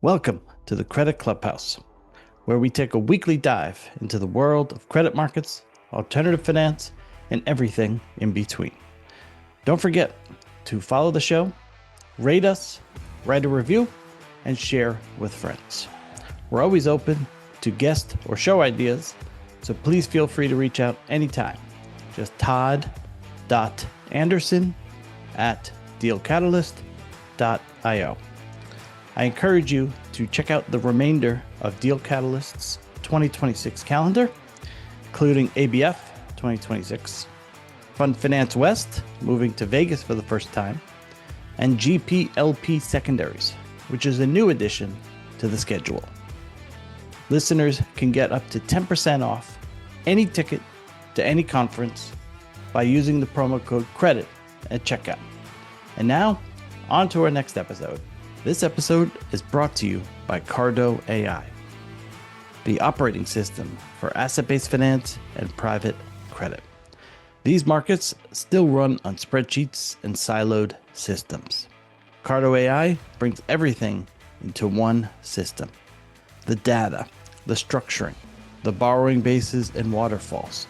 Welcome to the Credit Clubhouse, where we take a weekly dive into the world of credit markets, alternative finance, and everything in between. Don't forget to follow the show, rate us, write a review, and share with friends. We're always open to guest or show ideas, so please feel free to reach out anytime. Just todd.anderson@dealcatalyst.io. I encourage you to check out the remainder of Deal Catalyst's 2026 calendar, including ABF 2026, Fund Finance West, moving to Vegas for the first time, and GPLP Secondaries, which is a new addition to the schedule. Listeners can get up to 10% off any ticket to any conference by using the promo code CREDIT at checkout. And now, on to our next episode. This episode is brought to you by Cardo AI, the operating system for asset-based finance and private credit. These markets still run on spreadsheets and siloed systems. Cardo AI brings everything into one system: the data, the structuring, the borrowing bases and waterfalls,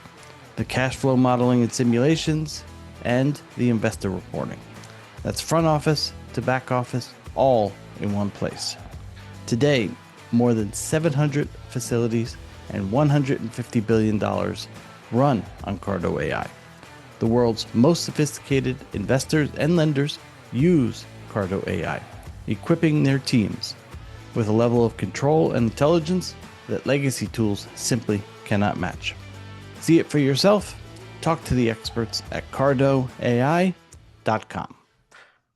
the cash flow modeling and simulations, and the investor reporting. That's front office to back office, all in one place. Today, more than 700 facilities and $150 billion run on Cardo AI. The world's most sophisticated investors and lenders use Cardo AI, equipping their teams with a level of control and intelligence that legacy tools simply cannot match. See it for yourself. Talk to the experts at cardoai.com.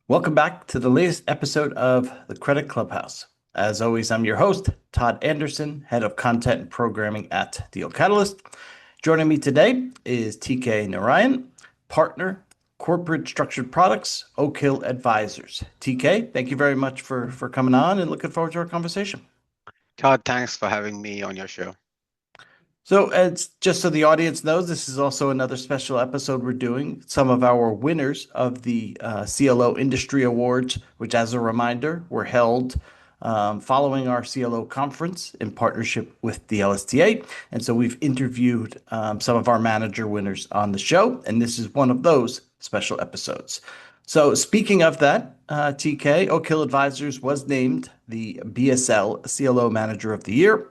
Welcome back to the latest episode of the Credit Clubhouse. As always, I'm your host, Todd Anderson, Head of Content and Programming at Deal Catalyst. Joining me today is TK Narayan, Partner, Corporate Structured Products, Hill Advisors. TK, thank you very much for coming on and looking forward to our conversation. Todd, thanks for having me on your show. So, just so the audience knows, this is also another special episode we're doing. Some of our winners of the CLO Industry Awards, which, as a reminder, were held following our CLO conference in partnership with the LSTA. And so we've interviewed some of our manager winners on the show, and this is one of those special episodes. So speaking of that, TK, Oak Hill Advisors was named the BSL CLO Manager of the Year,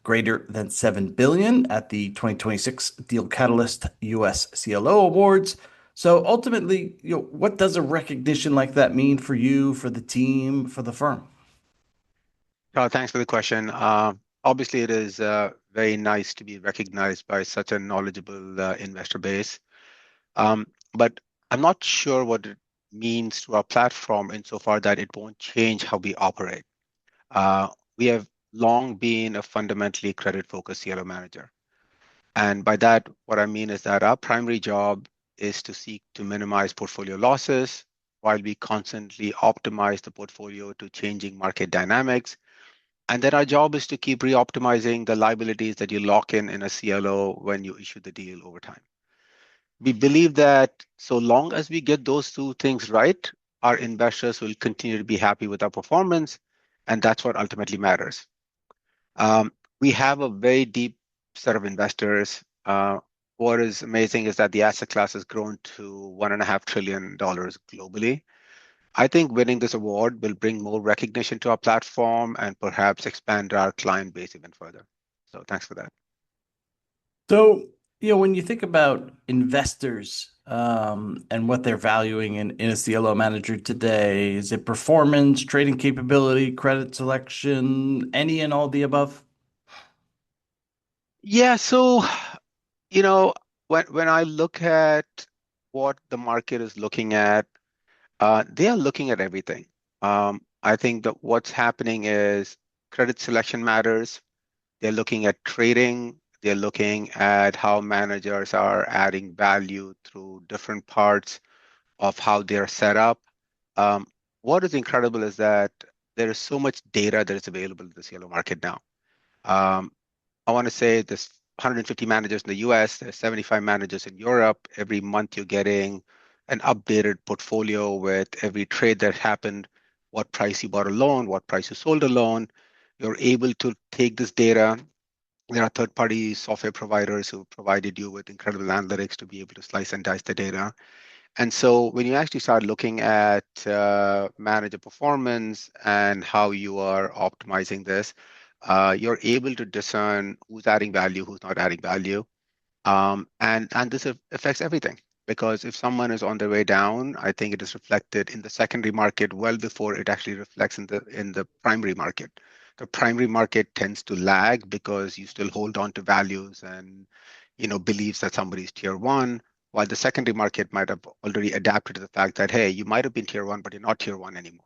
greater than $7 billion at the 2026 Deal Catalyst US CLO Awards. So ultimately, what does a recognition like that mean for you, for the team, for the firm? Thanks for the question. Obviously, it is very nice to be recognized by such a knowledgeable investor base. But I'm not sure what it means to our platform insofar that it won't change how we operate. We have long been a fundamentally credit-focused CLO manager. And by that, what I mean is that our primary job is to seek to minimize portfolio losses while we constantly optimize the portfolio to changing market dynamics. And then our job is to keep re-optimizing the liabilities that you lock in a CLO when you issue the deal over time. We believe that so long as we get those two things right, our investors will continue to be happy with our performance, and that's what ultimately matters. We have a very deep set of investors. What is amazing is that the asset class has grown to $1.5 trillion globally. I think winning this award will bring more recognition to our platform and perhaps expand our client base even further. So thanks for that. So, when you think about investors and what they're valuing in a CLO manager today, is it performance, trading capability, credit selection, any and all the above? Yeah, so, when I look at what the market is looking at, they are looking at everything. I think that what's happening is credit selection matters. They're looking at trading. They're looking at how managers are adding value through different parts of how they're set up. What is incredible is that there is so much data that is available in the CLO market now. I want to say there's 150 managers in the US, there's 75 managers in Europe. Every month you're getting an updated portfolio with every trade that happened. what price you bought a loan, what price you sold a loan. You're able to take this data. There are third-party software providers who provided you with incredible analytics to be able to slice and dice the data. And so when you actually start looking at manager performance and how you are optimizing this, you're able to discern who's adding value, who's not adding value. And this affects everything, because if someone is on their way down, I think it is reflected in the secondary market well before it actually reflects in the primary market. The primary market tends to lag because you still hold on to values and beliefs that somebody's tier one, while the secondary market might have already adapted to the fact that, hey, you might have been tier one, but you're not tier one anymore.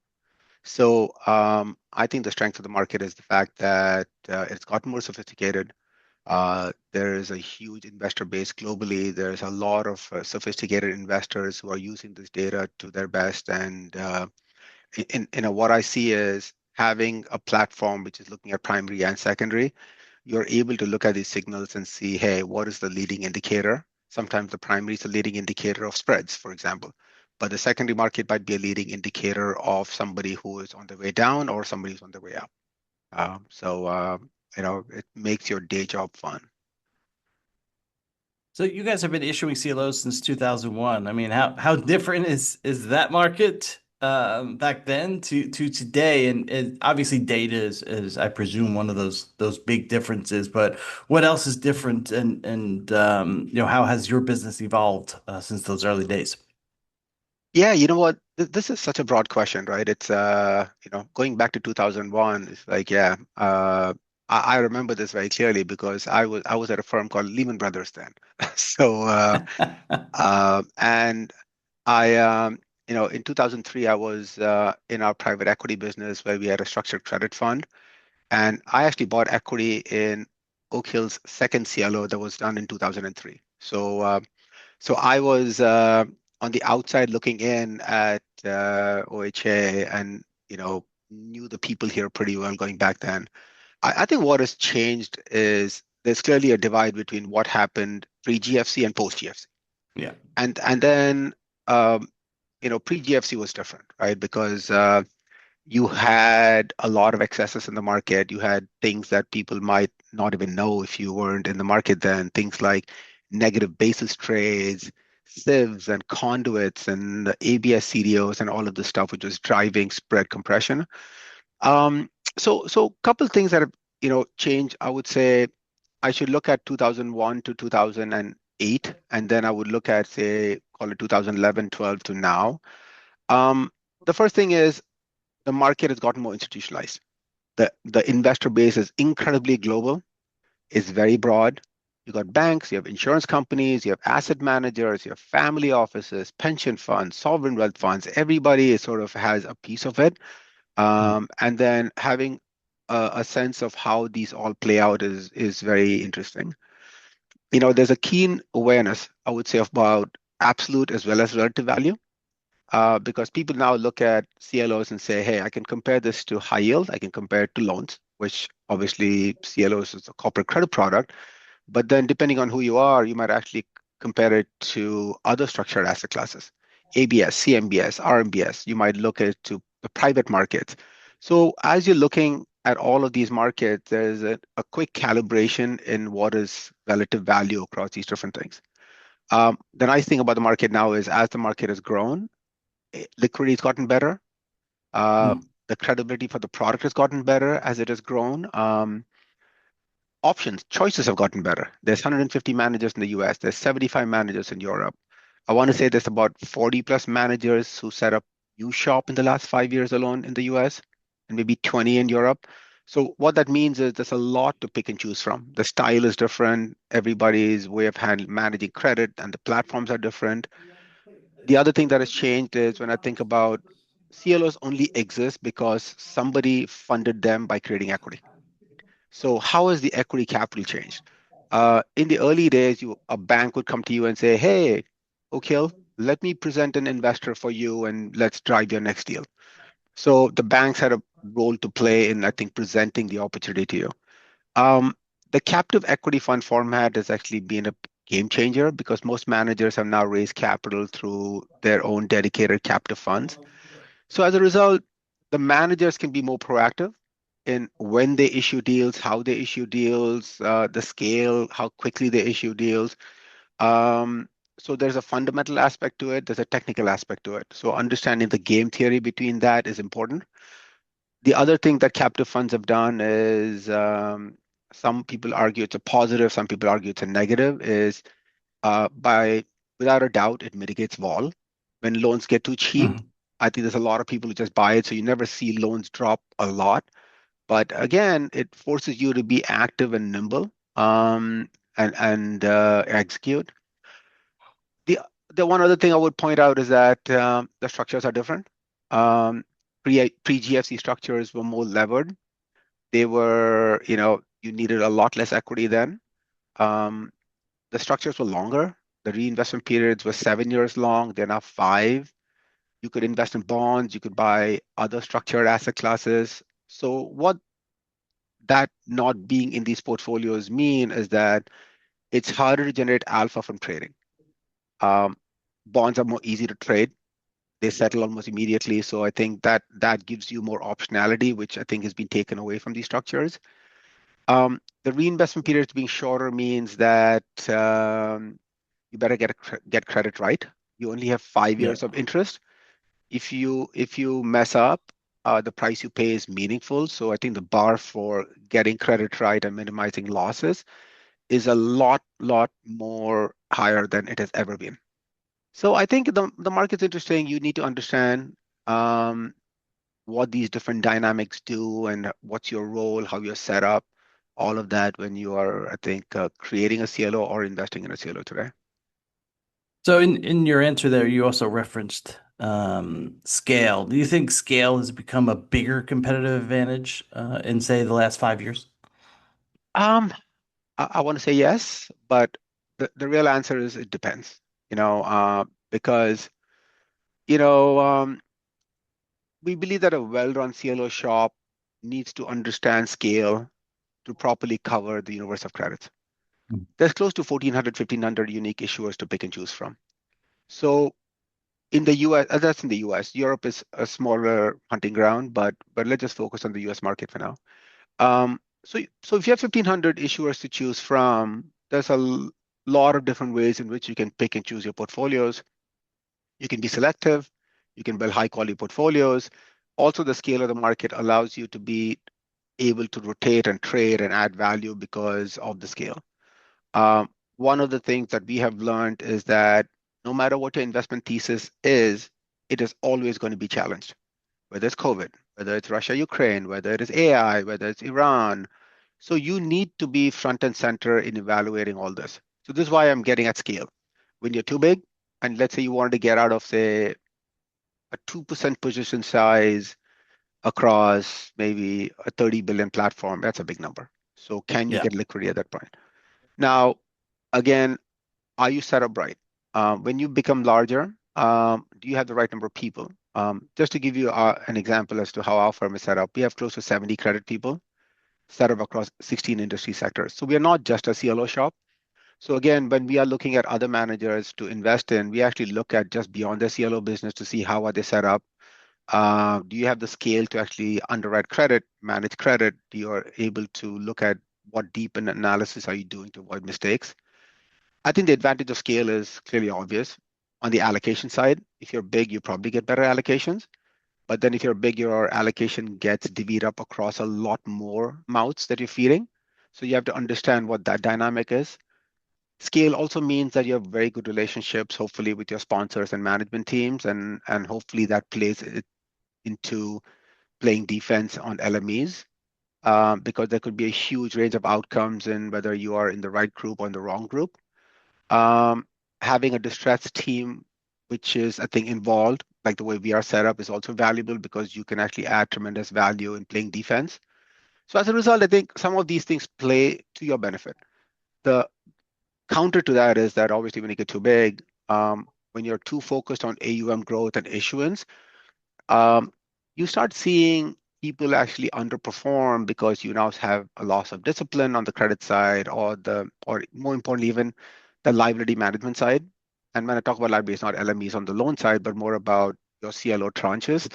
So I think the strength of the market is the fact that it's gotten more sophisticated. There is a huge investor base globally. There's a lot of sophisticated investors who are using this data to their best. And what I see is having a platform which is looking at primary and secondary. You're able to look at these signals and see, hey, what is the leading indicator? Sometimes the primary is a leading indicator of spreads, for example, but the secondary market might be a leading indicator of somebody who is on the way down or somebody who's on the way up. It makes your day job fun. So you guys have been issuing CLOs since 2001. I mean, how different is that market back then to today? And obviously data is I presume one of those big differences, but what else is different and how has your business evolved since those early days? Yeah, you know what? This is such a broad question, right? It's going back to 2001. It's like, yeah, I remember this very clearly because I was at a firm called Lehman Brothers then. So and I in 2003 I was in our private equity business where we had a structured credit fund, and I actually bought equity in Oak Hill's second CLO that was done in 2003. So I was on the outside looking in at OHA, and knew the people here pretty well going back then. I think what has changed is there's clearly a divide between what happened pre-GFC and post-GFC. Yeah. And then pre-GFC was different, right? Because you had a lot of excesses in the market. You had things that people might not even know if you weren't in the market then, things like negative basis trades, sieves and conduits and ABS CDOs and all of this stuff, which was driving spread compression. So a couple things that have changed. I would say I should look at 2001 to 2008, and then I would look at, say, call it 2011, 12 to now. The first thing is the market has gotten more institutionalized. The investor base is incredibly global, is very broad. You got banks, you have insurance companies, you have asset managers, you have family offices, pension funds, sovereign wealth funds. Everybody is sort of has a piece of it. And then having a sense of how these all play out is very interesting. There's a keen awareness, I would say, about absolute as well as relative value. Because people now look at CLOs and say, hey, I can compare this to high yield, I can compare it to loans, which obviously CLOs is a corporate credit product. But then depending on who you are, you might actually compare it to other structured asset classes, ABS, CMBS, RMBS. You might look at it to the private markets. So as you're looking at all of these markets, there's a quick calibration in what is relative value across these different things. The nice thing about the market now is as the market has grown, liquidity has gotten better. The credibility for the product has gotten better as it has grown. Options, choices have gotten better. There's 150 managers in the US. There's 75 managers in Europe. I want to say there's about 40 plus managers who set up new shop in the last 5 years alone in the US, and maybe 20 in Europe. So what that means is there's a lot to pick and choose from. The style is different. Everybody's way of managing credit and the platforms are different. The other thing that has changed is when I think about CLOs only exist because somebody funded them by creating equity. So how has the equity capital changed? In the early days, a bank would come to you and say, hey, okay, let me present an investor for you and let's drive your next deal. So the banks had a role to play in, I think, presenting the opportunity to you. The captive equity fund format has actually been a game changer because most managers have now raised capital through their own dedicated captive funds. So as a result, the managers can be more proactive in when they issue deals, how they issue deals, the scale, how quickly they issue deals. So there's a fundamental aspect to it, there's a technical aspect to it. So understanding the game theory between that is important. The other thing that captive funds have done is some people argue it's a positive, some people argue it's a negative, is by without a doubt, it mitigates vol. When loans get too cheap, Mhm. I think there's a lot of people who just buy it, so you never see loans drop a lot. But again, it forces you to be active and nimble and execute. The the one other thing I would point out is that the structures are different. Um, pre GFC structures were more levered. They were, you needed a lot less equity then. Um, the structures were longer. The reinvestment periods were 7 years long. They're now 5. You could invest in bonds. You could buy other structured asset classes. So what that not being in these portfolios mean is that it's harder to generate alpha from trading. Um, bonds are more easy to trade. They settle almost immediately. So I think that gives you more optionality, which I think has been taken away from these structures. The reinvestment periods being shorter means that you better get credit right. You only have 5 years Yeah. of interest. If you mess up, the price you pay is meaningful. So I think the bar for getting credit right and minimizing losses is a lot more higher than it has ever been. So I think the market's interesting. You need to understand um, what these different dynamics do and what's your role, how you're set up, all of that when you are, I think, creating a CLO or investing in a CLO today. So in your answer there, you also referenced scale. Do you think scale has become a bigger competitive advantage in, say, the last 5 years? Um, I want to say yes, but the real answer is it depends, because, you know, um, we believe that a well-run CLO shop needs to understand scale to properly cover the universe of credits. Mm. There's close to 1,400, 1,500 unique issuers to pick and choose from. So in the US, that's in the US. Europe is a smaller hunting ground, but let's just focus on the US market for now. So if you have 1,500 issuers to choose from, there's a lot of different ways in which you can pick and choose your portfolios. You can be selective, you can build high quality portfolios. Also, the scale of the market allows you to be able to rotate and trade and add value because of the scale. One of the things that we have learned is that no matter what your investment thesis is, it is always going to be challenged, whether it's COVID, whether it's Russia, Ukraine, whether it is AI, whether it's Iran. So you need to be front and center in evaluating all this. So this is why I'm getting at scale. When you're too big, and let's say you wanted to get out of, say, a 2% position size across maybe a 30 billion platform, that's a big number. So can you Yeah. get liquidity at that point? Now, again, are you set up right? When you become larger, do you have the right number of people? Just to give you an example as to how our firm is set up, we have close to 70 credit people set up across 16 industry sectors. So we are not just a CLO shop. So again, when we are looking at other managers to invest in, we actually look at just beyond the CLO business to see how are they set up. Do you have the scale to actually underwrite credit, manage credit? Do you are able to look at what deep an analysis are you doing to avoid mistakes? I think the advantage of scale is clearly obvious. On the allocation side, if you're big, you probably get better allocations. But then if you're big, your allocation gets divvied up across a lot more mouths that you're feeding. So you have to understand what that dynamic is. Scale also means that you have very good relationships, hopefully, with your sponsors and management teams, and hopefully that plays it into playing defense on LMEs, because there could be a huge range of outcomes in whether you are in the right group or in the wrong group. Um, Having a distressed team, which is, I think, involved, like the way we are set up, is also valuable because you can actually add tremendous value in playing defense. So as a result, I think some of these things play to your benefit. The counter to that is that obviously when you get too big, when you're too focused on AUM growth and issuance, um, you start seeing people actually underperform because you now have a loss of discipline on the credit side or more importantly, even the liability management side. And when I talk about liability, it's not LMEs on the loan side, but more about your CLO tranches.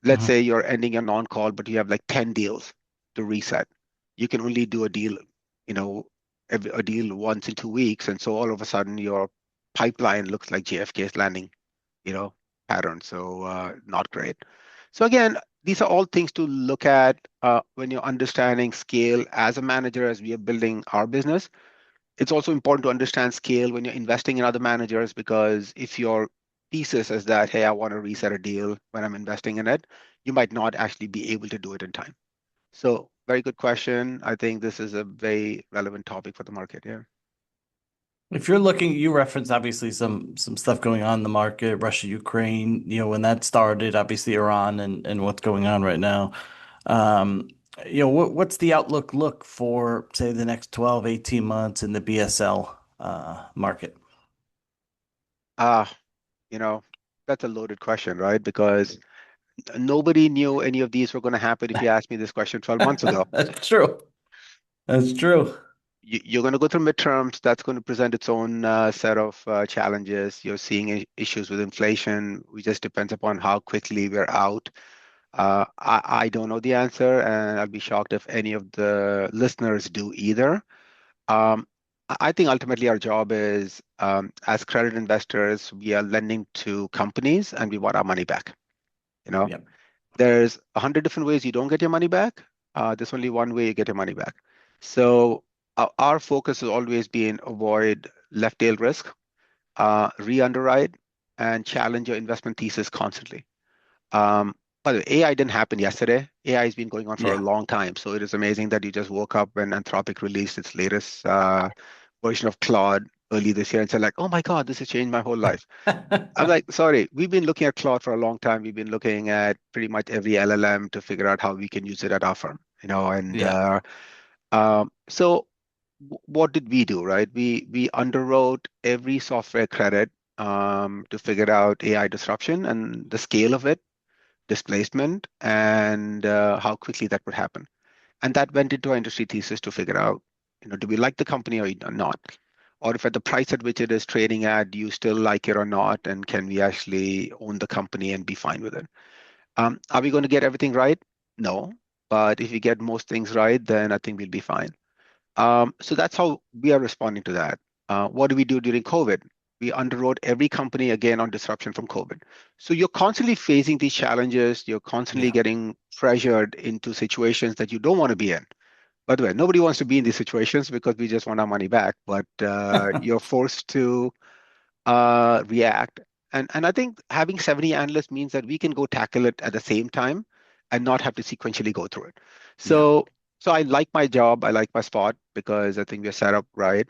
let's say you're ending your non-call, but you have like 10 deals to reset. You can only do a deal, you know, a deal once in 2 weeks. And so all of a sudden your pipeline looks like JFK's landing, you know, pattern. So not great. So again, these are all things to look at when you're understanding scale as a manager, as we are building our business. It's also important to understand scale when you're investing in other managers, because if your thesis is that, hey, I want to reset a deal when I'm investing in it, you might not actually be able to do it in time. So very good question. I think this is a very relevant topic for the market. Yeah. If you're looking, you referenced obviously some stuff going on in the market, Russia, Ukraine, when that started, obviously Iran and what's going on right now. Um, what's the outlook look for, say, the next 12, 18 months in the BSL market? Ah, you know, that's a loaded question, right? Because nobody knew any of these were going to happen if you asked me this question 12 months ago. That's true. That's true. You're going to go through midterms. That's going to present its own set of challenges. You're seeing issues with inflation. It just depends upon how quickly we're out. I don't know the answer, and I'll be shocked if any of the listeners do either. Um, I think ultimately our job is, as credit investors, we are lending to companies and we want our money back. You know, Yep. there's 100 different ways you don't get your money back. There's only one way you get your money back. So our focus has always been avoid left tail risk, re-underwrite, and challenge your investment thesis constantly. By the way, AI didn't happen yesterday. AI has been going on for a Yeah. long time. So it is amazing that you just woke up when Anthropic released its latest version of Claude early this year and said like, oh my God, this has changed my whole life. I'm like, sorry, we've been looking at Claude for a long time. We've been looking at pretty much every LLM to figure out how we can use it at our firm, and Yeah. so what did we do, right? We underwrote every software credit to figure out AI disruption and the scale of it, displacement, and how quickly that would happen. And that went into our industry thesis to figure out, do we like the company or not? Or if at the price at which it is trading at, do you still like it or not? And can we actually own the company and be fine with it? Are we going to get everything right? No. But if we get most things right, then I think we'll be fine. So that's how we are responding to that. What do we do during COVID? We underwrote every company again on disruption from COVID. So you're constantly facing these challenges. You're constantly Yeah. getting pressured into situations that you don't want to be in. By the way, nobody wants to be in these situations because we just want our money back, but you're forced to react. And I think having 70 analysts means that we can go tackle it at the same time and not have to sequentially go through it. Yeah. So I like my job. I like my spot because I think we're set up right.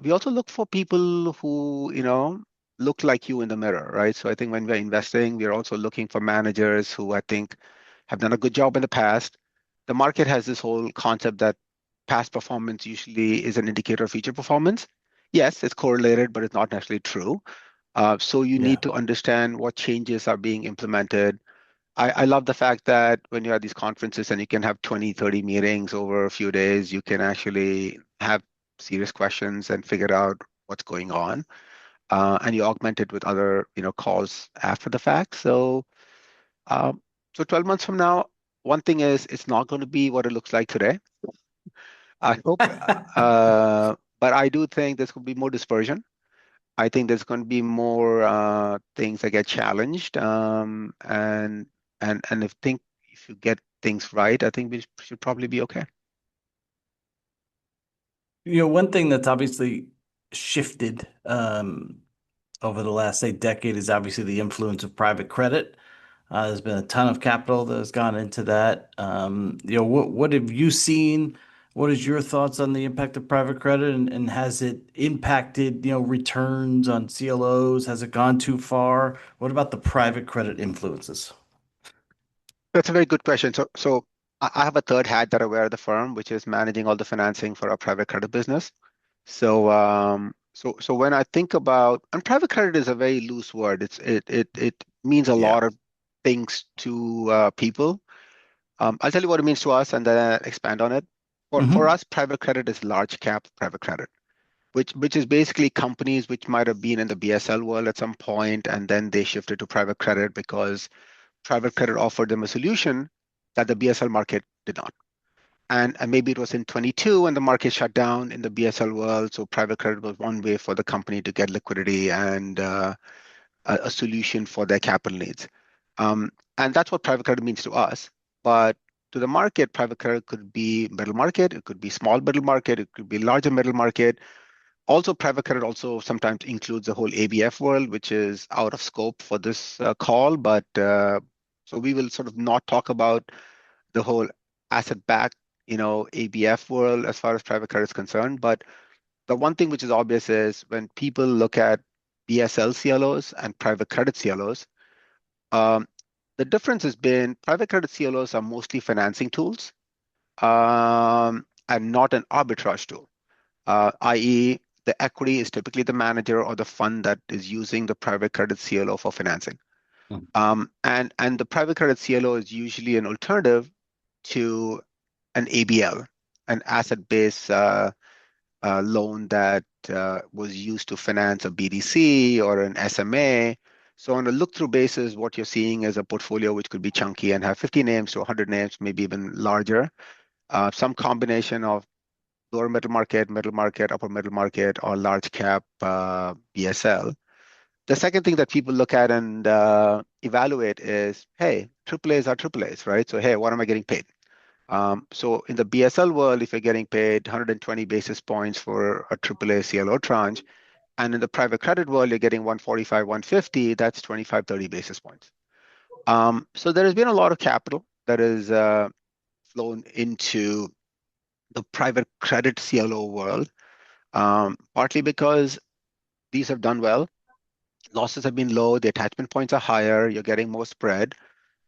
We also look for people who, look like you in the mirror, right? So I think when we're investing, we're also looking for managers who I think have done a good job in the past. The market has this whole concept that past performance usually is an indicator of future performance. Yes, it's correlated, but it's not necessarily true. So you Yeah. need to understand what changes are being implemented. I love the fact that when you're at these conferences and you can have 20, 30 meetings over a few days, you can actually have serious questions and figure out what's going on. And you augment it with other, calls after the fact. Um, so 12 months from now, one thing is it's not going to be what it looks like today. I hope, but I do think there's going to be more dispersion. I think there's going to be more things that get challenged, and if you get things right, I think we should probably be okay. One thing that's obviously shifted over the last, say, decade is obviously the influence of private credit. There's been a ton of capital that has gone into that. What have you seen? What is your thoughts on the impact of private credit, and has it impacted, returns on CLOs? Has it gone too far? What about the private credit influences? That's a very good question. So I have a third hat that I wear at the firm, which is managing all the financing for our private credit business. So when I think about, and private credit is a very loose word. It means a Yeah. lot of things to people. I'll tell you what it means to us, and then I'll expand on it. For Hmm. us, private credit is large cap private credit, which is basically companies which might have been in the BSL world at some point, and then they shifted to private credit because private credit offered them a solution that the BSL market did not. And maybe it was in 22 when the market shut down in the BSL world. So private credit was one way for the company to get liquidity and a solution for their capital needs. And that's what private credit means to us. But to the market, private credit could be middle market, it could be small middle market, it could be larger middle market. Also, private credit also sometimes includes the whole ABF world, which is out of scope for this call. But so we will sort of not talk about the whole asset-backed, ABF world as far as private credit is concerned. But the one thing which is obvious is when people look at BSL CLOs and private credit CLOs, um, the difference has been private credit CLOs are mostly financing tools and not an arbitrage tool, i.e., the equity is typically the manager or the fund that is using the private credit CLO for financing. And the private credit CLO is usually an alternative to an ABL, an asset-based loan that was used to finance a BDC or an SMA. So on a look-through basis, what you're seeing is a portfolio which could be chunky and have 50 names to 100 names, maybe even larger. Some combination of lower middle market, upper middle market, or large cap BSL. The second thing that people look at and evaluate is, hey, AAAs are AAAs, right? So, hey, what am I getting paid? So in the BSL world, if you're getting paid 120 basis points for a AAA CLO tranche, and in the private credit world, you're getting 145, 150, that's 25, 30 basis points. So there has been a lot of capital that is flown into the private credit CLO world, partly because these have done well. Losses have been low, the attachment points are higher, you're getting more spread.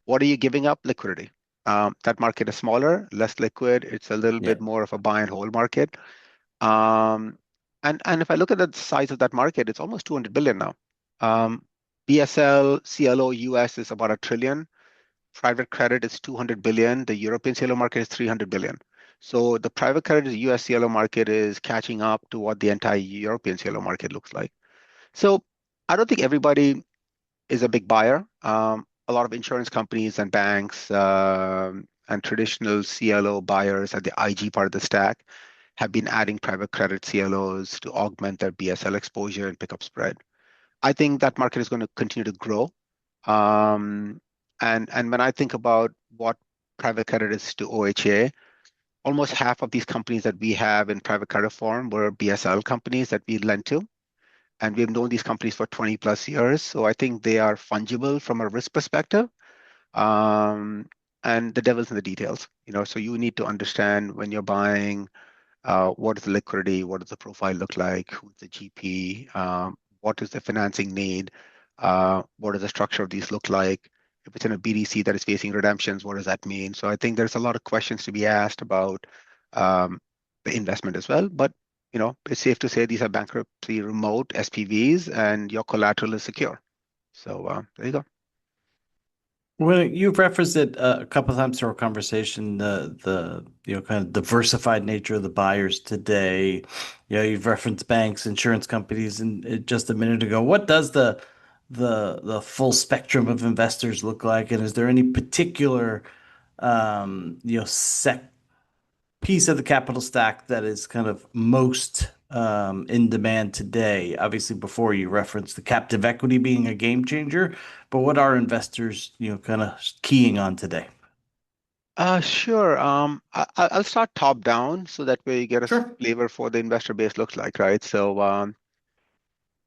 What are you giving up? Liquidity. That market is smaller, less liquid. It's a little Yeah. bit more of a buy and hold market. And if I look at the size of that market, it's almost 200 billion now. BSL, CLO, US is about $1 trillion. Private credit is 200 billion. The European CLO market is 300 billion. So the private credit US CLO market is catching up to what the entire European CLO market looks like. So I don't think everybody is a big buyer. A lot of insurance companies and banks and traditional CLO buyers at the IG part of the stack have been adding private credit CLOs to augment their BSL exposure and pick up spread. I think that market is going to continue to grow. And when I think about what private credit is to OHA, almost half of these companies that we have in private credit form were BSL companies that we lent to. And we've known these companies for 20 plus years. So I think they are fungible from a risk perspective. And the devil's in the details, so you need to understand when you're buying, what is the liquidity, what does the profile look like, who's the GP, what is the financing need, what does the structure of these look like? If it's in a BDC that is facing redemptions, what does that mean? So I think there's a lot of questions to be asked about the investment as well. But it's safe to say these are bankruptcy remote SPVs, and your collateral is secure. So there you go. Well, you've referenced it a couple of times through our conversation, the kind of diversified nature of the buyers today. You've referenced banks, insurance companies, and just a minute ago. What does the full spectrum of investors look like? And is there any particular sec piece of the capital stack that is kind of most in demand today? Obviously, before you referenced the captive equity being a game changer, but what are investors, kind of keying on today? Sure. I'll start top down so that way you get a Sure. flavor for the investor base looks like, right? So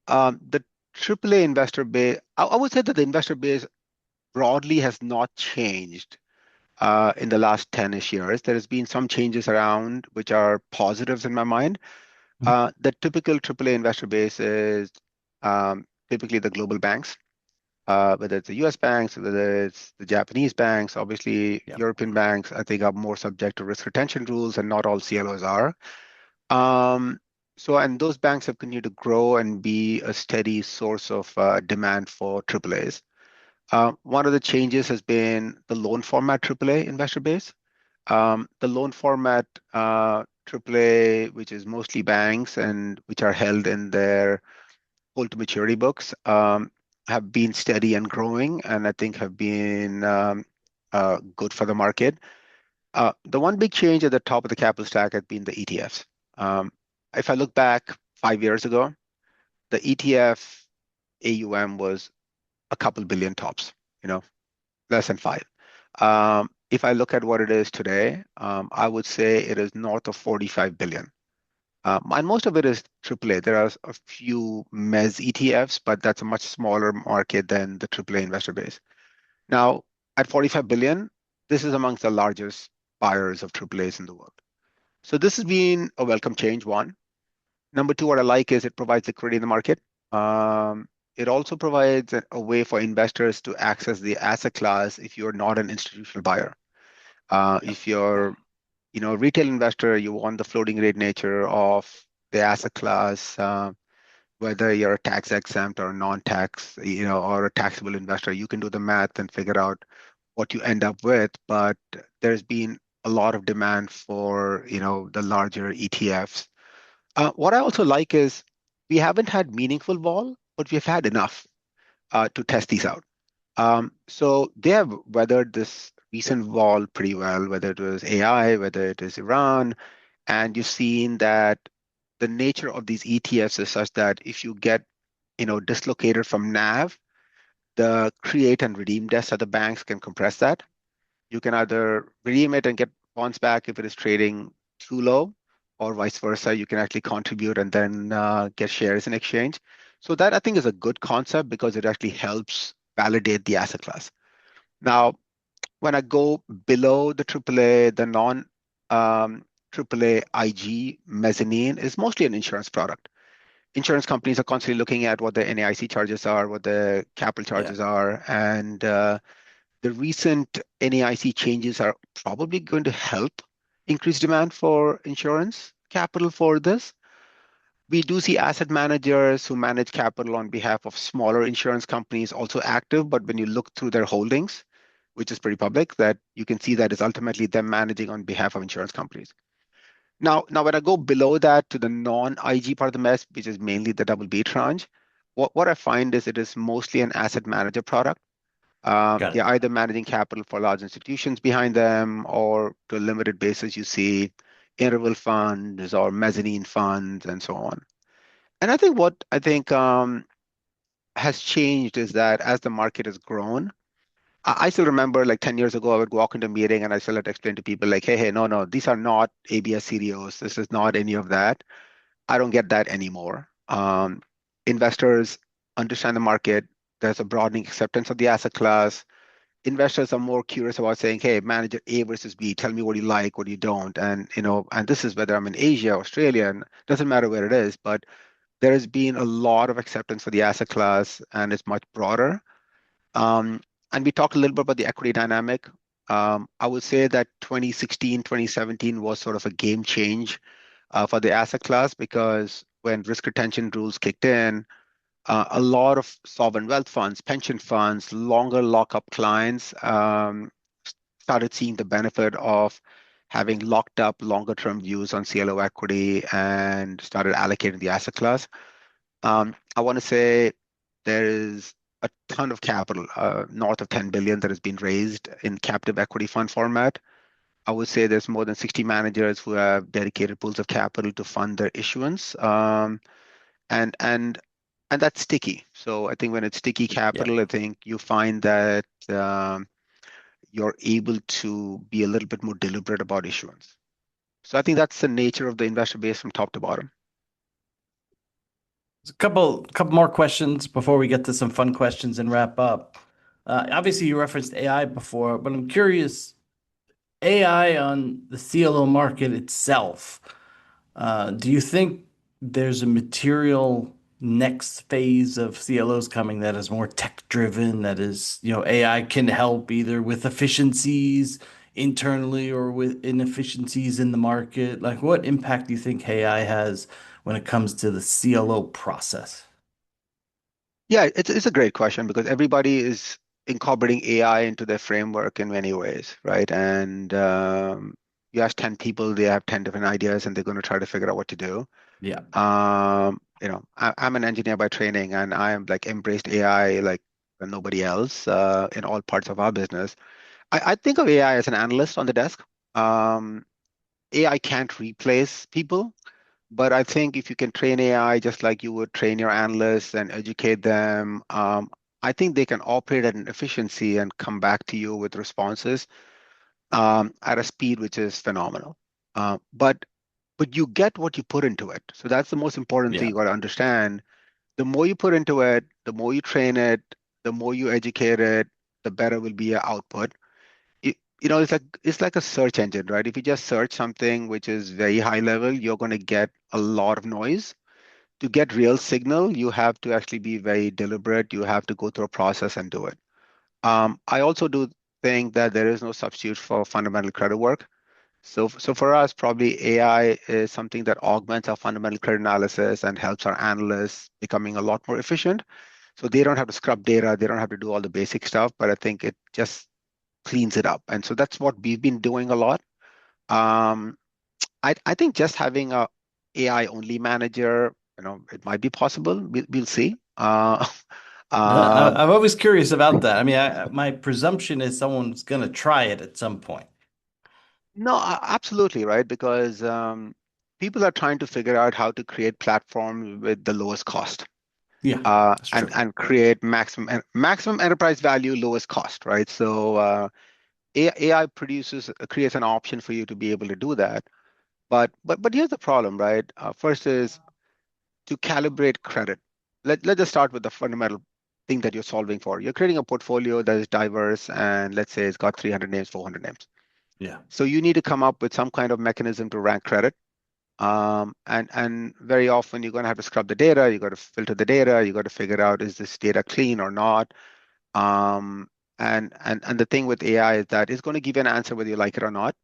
the AAA investor base, I would say that the investor base broadly has not changed in the last 10-ish years. There has been some changes around which are positives in my mind. The typical AAA investor base is typically the global banks, whether it's the US banks, whether it's the Japanese banks. Obviously, Yeah. European banks, I think, are more subject to risk retention rules, and not all CLOs are. And those banks have continued to grow and be a steady source of demand for AAAs. One of the changes has been the loan format AAA investor base. The loan format AAA, which is mostly banks and which are held in their hold to maturity books, have been steady and growing, and I think have been good for the market. The one big change at the top of the capital stack has been the ETFs. Um, if I look back 5 years ago, the ETF AUM was a couple billion tops, you know, less than five. If I look at what it is today, I would say it is north of 45 billion. And most of it is AAA. There are a few MEZ ETFs, but that's a much smaller market than the AAA investor base. Now, at 45 billion, this is amongst the largest buyers of AAAs in the world. So this has been a welcome change, one. Number two, what I like is it provides liquidity in the market. It also provides a way for investors to access the asset class if you're not an institutional buyer. Yep. If you're, a retail investor, you want the floating rate nature of the asset class, whether you're a tax exempt or non-tax, or a taxable investor, you can do the math and figure out what you end up with. But there's been a lot of demand for, the larger ETFs. What I also like is we haven't had meaningful vol, but we've had enough to test these out. So they have weathered this recent vol pretty well, whether it was AI, whether it is Iran, and you've seen that the nature of these ETFs is such that if you get, dislocated from NAV, the create and redeem desks at the banks can compress that. You can either redeem it and get bonds back if it is trading too low, or vice versa. You can actually contribute and then get shares in exchange. So that I think is a good concept because it actually helps validate the asset class. Now, when I go below the AAA, the non AAA IG mezzanine is mostly an insurance product. Insurance companies are constantly looking at what the NAIC charges are, what the capital Yeah. charges are, and the recent NAIC changes are probably going to help increase demand for insurance capital for this. We do see asset managers who manage capital on behalf of smaller insurance companies also active, but when you look through their holdings, which is pretty public, that you can see that is ultimately them managing on behalf of insurance companies. Now, when I go below that to the non-IG part of the mess, which is mainly the double B tranche, what I find is it is mostly an asset manager product. Got it. They're either managing capital for large institutions behind them, or to a limited basis, you see interval funds or mezzanine funds and so on. And I think what I think has changed is that as the market has grown, I still remember like 10 years ago, I would walk into a meeting and I still had to explain to people like, hey, no, no, these are not ABS CDOs. This is not any of that. I don't get that anymore. Investors understand the market. There's a broadening acceptance of the asset class. Investors are more curious about saying, hey, manager A versus B, tell me what you like, what you don't. And this is whether I'm in Asia, Australia, and doesn't matter where it is, but there has been a lot of acceptance for the asset class and it's much broader. Um, and we talked a little bit about the equity dynamic. I would say that 2016, 2017 was sort of a game change for the asset class because when risk retention rules kicked in, a lot of sovereign wealth funds, pension funds, longer lockup clients started seeing the benefit of having locked up longer term views on CLO equity and started allocating the asset class. I want to say there is a ton of capital, north of 10 billion that has been raised in captive equity fund format. I would say there's more than 60 managers who have dedicated pools of capital to fund their issuance. And and and that's sticky. So I think when it's sticky Yeah. capital, I think you find that you're able to be a little bit more deliberate about issuance. So I think that's the nature of the investor base from top to bottom. A couple more questions before we get to some fun questions and wrap up. Obviously, you referenced AI before, but I'm curious, AI on the CLO market itself. Do you think there's a material next phase of CLOs coming that is more tech driven, that is, AI can help either with efficiencies internally or with inefficiencies in the market? Like, what impact do you think AI has when it comes to the CLO process? Yeah, it's a great question because everybody is incorporating AI into their framework in many ways, right? And you ask 10 people, they have 10 different ideas and they're going to try to figure out what to do. Yeah. I'm an engineer by training, and I am like embraced AI like nobody else in all parts of our business. I think of AI as an analyst on the desk. Um, AI can't replace people, but I think if you can train AI just like you would train your analysts and educate them, I think they can operate at an efficiency and come back to you with responses at a speed which is phenomenal. But you get what you put into it. So that's the most important thing Yeah. you got to understand. The more you put into it, the more you train it, the more you educate it, the better will be your output. It's like a search engine, right? If you just search something which is very high level, you're going to get a lot of noise. To get real signal, you have to actually be very deliberate. You have to go through a process and do it. I also do think that there is no substitute for fundamental credit work. So for us, probably AI is something that augments our fundamental credit analysis and helps our analysts becoming a lot more efficient. So they don't have to scrub data, they don't have to do all the basic stuff, but I think it just cleans it up. And so that's what we've been doing a lot. Um, I think just having a AI only manager, it might be possible. We'll see. I, Um, I'm always curious about that. I mean, my presumption is someone's going to try it at some point. no, absolutely, right? Because people are trying to figure out how to create platforms with the lowest cost. Yeah, uh, that's and true. and create maximum enterprise value, lowest cost, right? So AI creates an option for you to be able to do that. But here's the problem, right? First is to calibrate credit. Let's just start with the fundamental thing that you're solving for. You're creating a portfolio that is diverse, and let's say it's got 300 names, 400 names. Yeah, So you need to come up with some kind of mechanism to rank credit. And very often you're going to have to scrub the data, you got to filter the data, you got to figure out is this data clean or not. Um, and the thing with AI is that it's going to give you an answer whether you like it or not.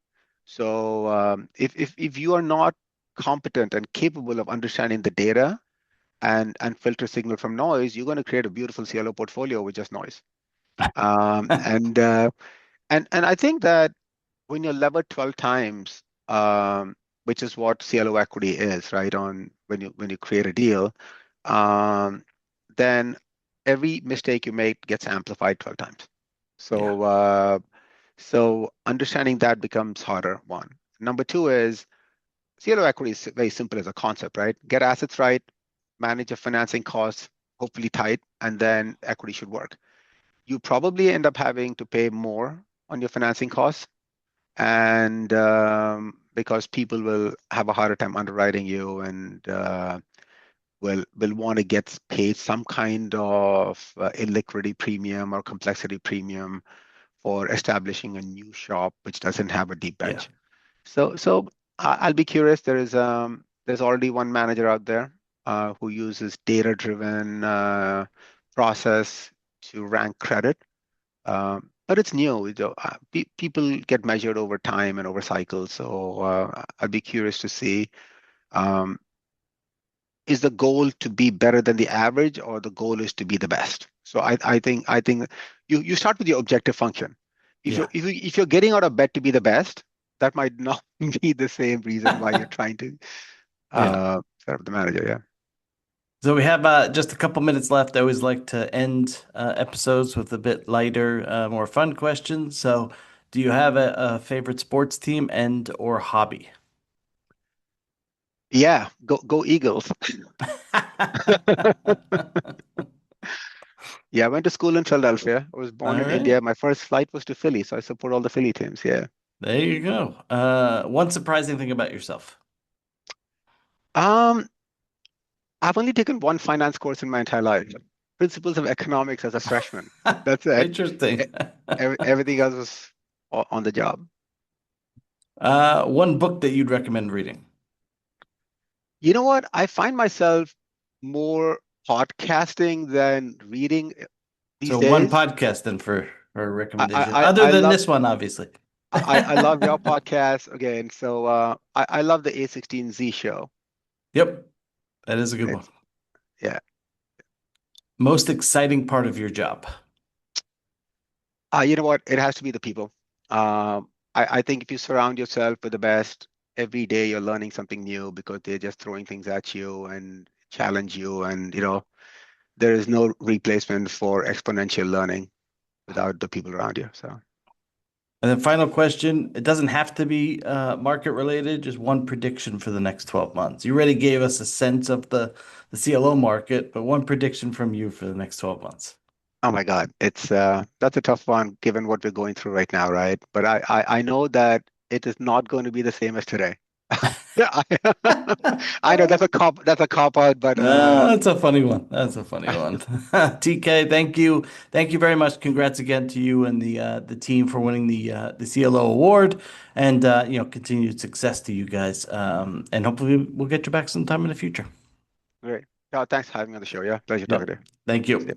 So if you are not competent and capable of understanding the data and filter signal from noise, you're going to create a beautiful CLO portfolio with just noise. Um, and uh, and I think that when you're levered 12 times, which is what CLO equity is, right? On when you create a deal, um, then every mistake you make gets amplified 12 times. yeah, So understanding that becomes harder, one. Number two is CLO equity is very simple as a concept, right? Get assets right, manage your financing costs, hopefully tight, and then equity should work. You probably end up having to pay more on your financing costs, and because people will have a harder time underwriting you, and will want to get paid some kind of illiquidity premium or complexity premium for establishing a new shop which doesn't have a deep yeah. bench. So I'll be curious. There's already one manager out there who uses data-driven process to rank credit. But it's new. People get measured over time and over cycles. So I'll be curious to see, um, is the goal to be better than the average, or the goal is to be the best? So I think you start with your objective function. If you Yeah. if you if you're getting out of bed to be the best, that might not be the same reason why you're trying to Yeah. set up the manager. Yeah. So we have just a couple minutes left. I always like to end episodes with a bit lighter, more fun questions. So, do you have a favorite sports team and or hobby? Yeah. Go Eagles. Yeah, I went to school in Philadelphia. I was born All in right. India. My first flight was to Philly, so I support all the Philly teams. Yeah. There you go. One surprising thing about yourself. Um, I've only taken one finance course in my entire life. Principles of economics as a freshman. That's it. E- Interesting. Everything else was on the job. One book that you'd recommend reading. You know what? I find myself more podcasting than reading these So one days. podcast then for a I recommendation, I other I than love this one, obviously. I love your podcast again. So I love the A16Z show. Yep, that is a good one. It's yeah. Most exciting part of your job. You know what? It has to be the people. I think if you surround yourself with the best, every day you're learning something new because they're just throwing things at you and challenge you, and there is no replacement for exponential learning without the people around you. So, And then final question, it doesn't have to be market related, just one prediction for the next 12 months. You already gave us a sense of the CLO market, but one prediction from you for the next 12 months. oh my God, that's a tough one given what we're going through right now, right? But I know that it is not going to be the same as today. Yeah, I know that's a cop out, but No, that's a funny one. That's a funny one. TK, thank you. Thank you very much. Congrats again to you and the team for winning the CLO award, and continued success to you guys. And hopefully we'll get you back sometime in the future. great. Thanks for having me on the show. Yeah, pleasure talking Yep. to you. Thank See you. ya.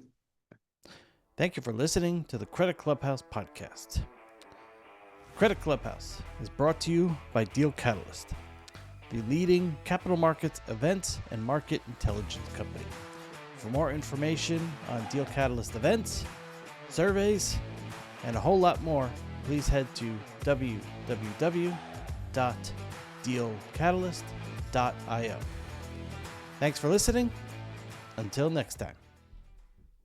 Thank you for listening to the Credit Clubhouse podcast. Credit Clubhouse is brought to you by Deal Catalyst, the leading capital markets events and market intelligence company. For more information on Deal Catalyst events, surveys, and a whole lot more, please head to www.dealcatalyst.io. Thanks for listening. Until next time.